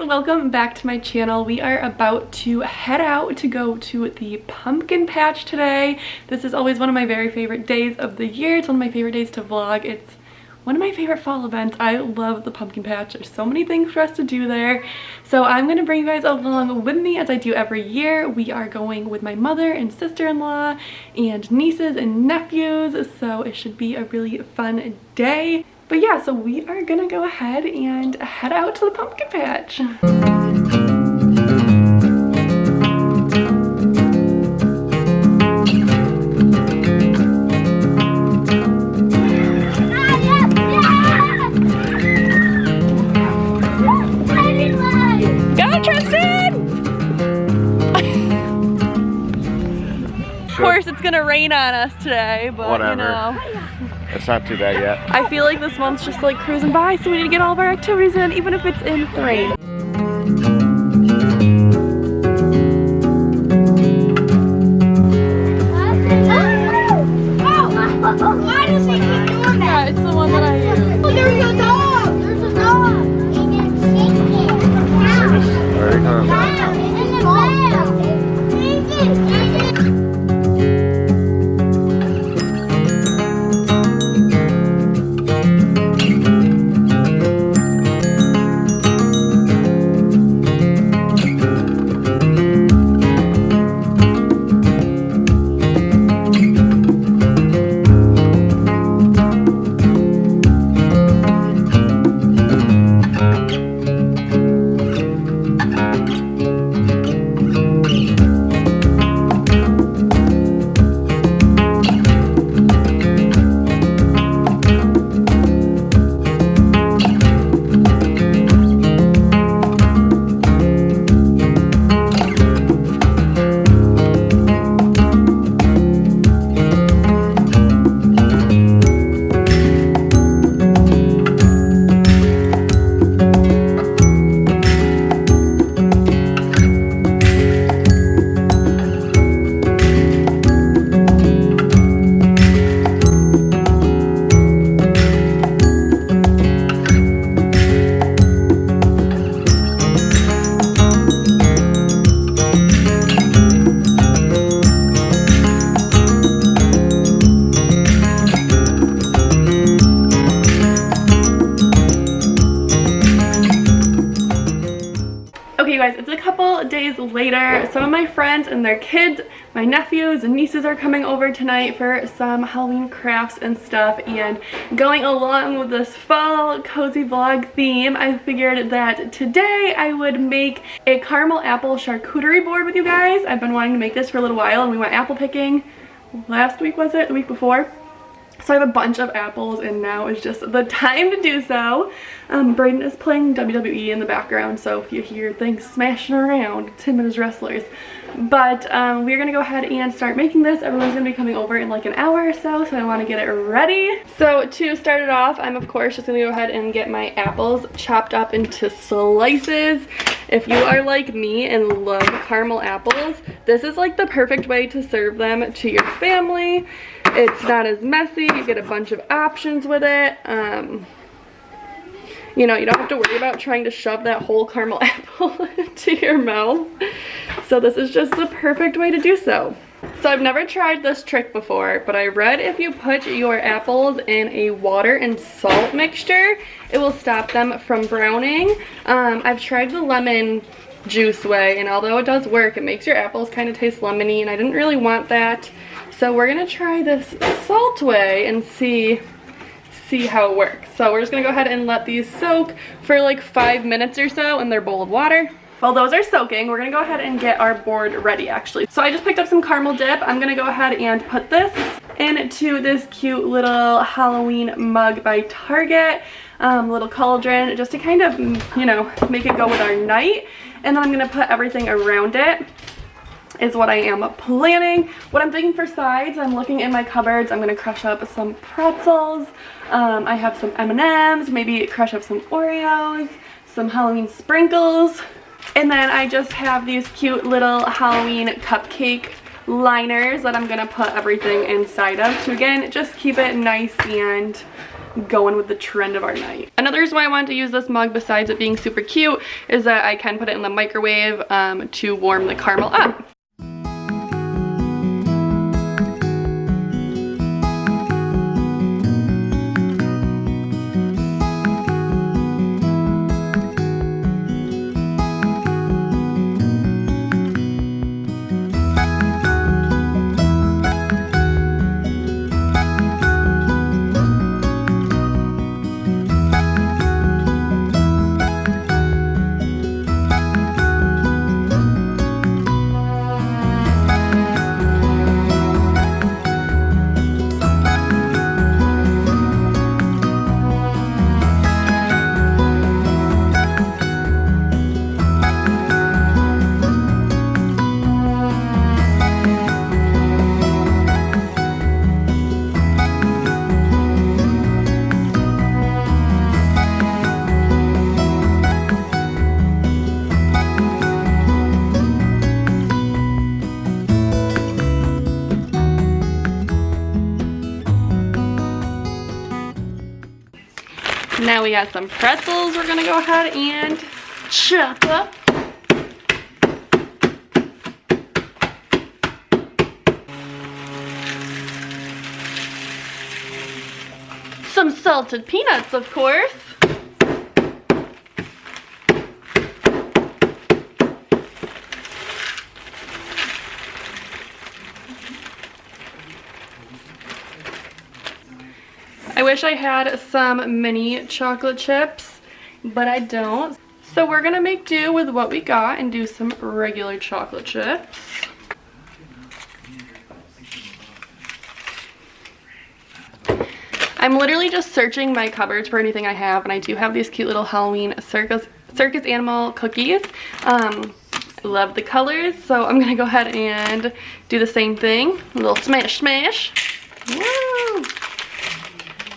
welcome back to my channel. We are about to head out to go to the pumpkin patch today. This is always one of my very favorite days of the year. It's one of my favorite days to vlog. It's one of my favorite fall events. I love the pumpkin patch. There's so many things for us to do there. So I'm gonna bring you guys along with me as I do every year. We are going with my mother and sister-in-law and nieces and nephews. So it should be a really fun day. But yeah, so we are gonna go ahead and head out to the pumpkin patch. Of course it's gonna rain on us today, but whatever. You know. It's not too bad yet. I feel like this month's just like cruising by, so we need to get all of our activities in, even if it's in the rain. Why does he keep doing that? Yeah, it's the one that I use. Oh, there's a dog! There's a dog! There he comes. It's a couple days later. Some of my friends and their kids, my nephews and nieces, are coming over tonight for some Halloween crafts and stuff, and going along with this fall cozy vlog theme, I figured that today I would make a caramel apple charcuterie board with you guys. I've been wanting to make this for a little while, and we went apple picking last week, was it? The week before? So I have a bunch of apples, and now is just the time to do so. Brayden is playing WWE in the background, so if you hear things smashing around, it's him and his wrestlers. But we're gonna go ahead and start making this. Everyone's gonna be coming over in like an hour or so, so I wanna get it ready. So to start it off, I'm of course just gonna go ahead and get my apples chopped up into slices. If you are like me and love caramel apples, this is like the perfect way to serve them to your family. It's not as messy, you get a bunch of options with it. You know, you don't have to worry about trying to shove that whole caramel apple into your mouth. So this is just the perfect way to do so. So I've never tried this trick before, but I read if you put your apples in a water and salt mixture, it will stop them from browning. I've tried the lemon juice way, and although it does work, it makes your apples kind of taste lemony, and I didn't really want that. So we're gonna try this salt way and see how it works. So we're just gonna go ahead and let these soak for like 5 minutes or so in their bowl of water. While those are soaking, we're gonna go ahead and get our board ready actually. So I just picked up some caramel dip. I'm gonna go ahead and put this into this cute little Halloween mug by Target, little cauldron, just to kind of, you know, make it go with our night. And then I'm gonna put everything around it. Is what I am planning. What I'm thinking for sides, I'm looking in my cupboards. I'm gonna crush up some pretzels. I have some M&Ms, maybe crush up some Oreos, some Halloween sprinkles. And then I just have these cute little Halloween cupcake liners that I'm gonna put everything inside of to, again, just keep it nice and going with the trend of our night. Another reason why I wanted to use this mug, besides it being super cute, is that I can put it in the microwave to warm the caramel up. Now we got some pretzels we're gonna go ahead and chop up. Some salted peanuts, of course. I wish I had some mini chocolate chips, but I don't. So we're gonna make do with what we got and do some regular chocolate chips. I'm literally just searching my cupboards for anything I have, and I do have these cute little Halloween circus animal cookies. I love the colors, so I'm gonna go ahead and do the same thing. A little smash smash. Woo!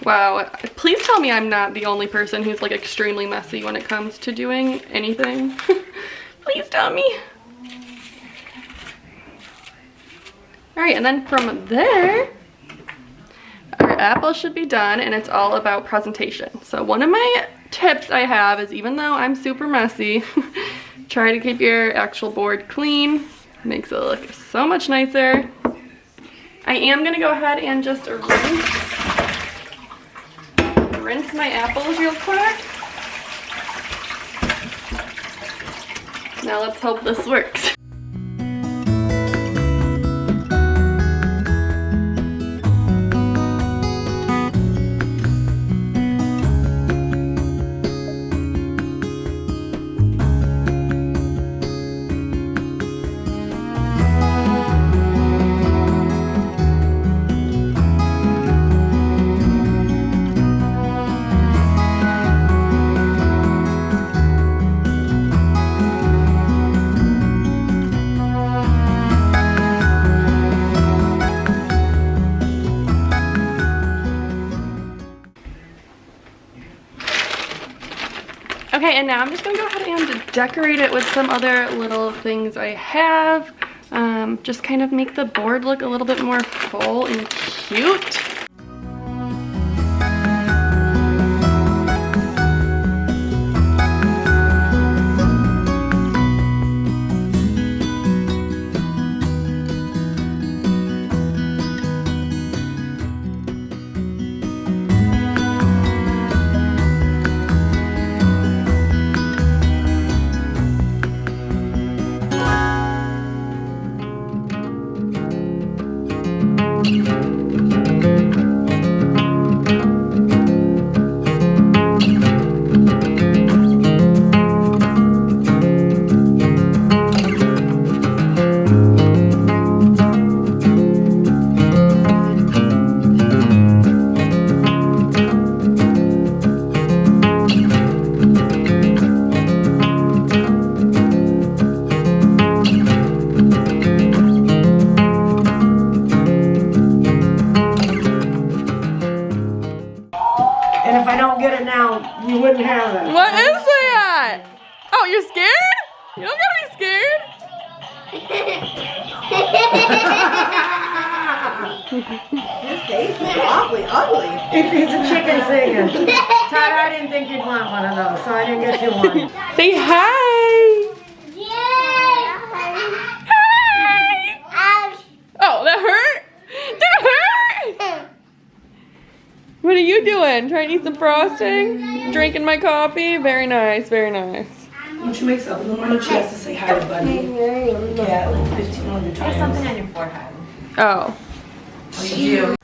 Wow, please tell me I'm not the only person who's like extremely messy when it comes to doing anything. Please tell me. All right, and then from there, our apple should be done, and it's all about presentation. So one of my tips I have is, even though I'm super messy, try to keep your actual board clean. Makes it look so much nicer. I am gonna go ahead and just rinse my apples real quick. Now let's hope this works. Okay, and now I'm just gonna go ahead and decorate it with some other little things I have. Just kind of make the board look a little bit more full and cute. You wouldn't have it. What is that? Oh, you're scared? You don't gotta be scared. His face is awfully ugly. It's a chicken singing. Todd, I didn't think you'd want one of those, so I didn't get you one. Say hi. Hi. Oh, that hurt? That hurt? What are you doing? Trying to eat some frosting? Drinking my coffee? Very nice, very nice. When she wakes up in the morning, she has to say hi to Buddy. Yeah, like 1500 times. There's something on your forehead. Oh. You do.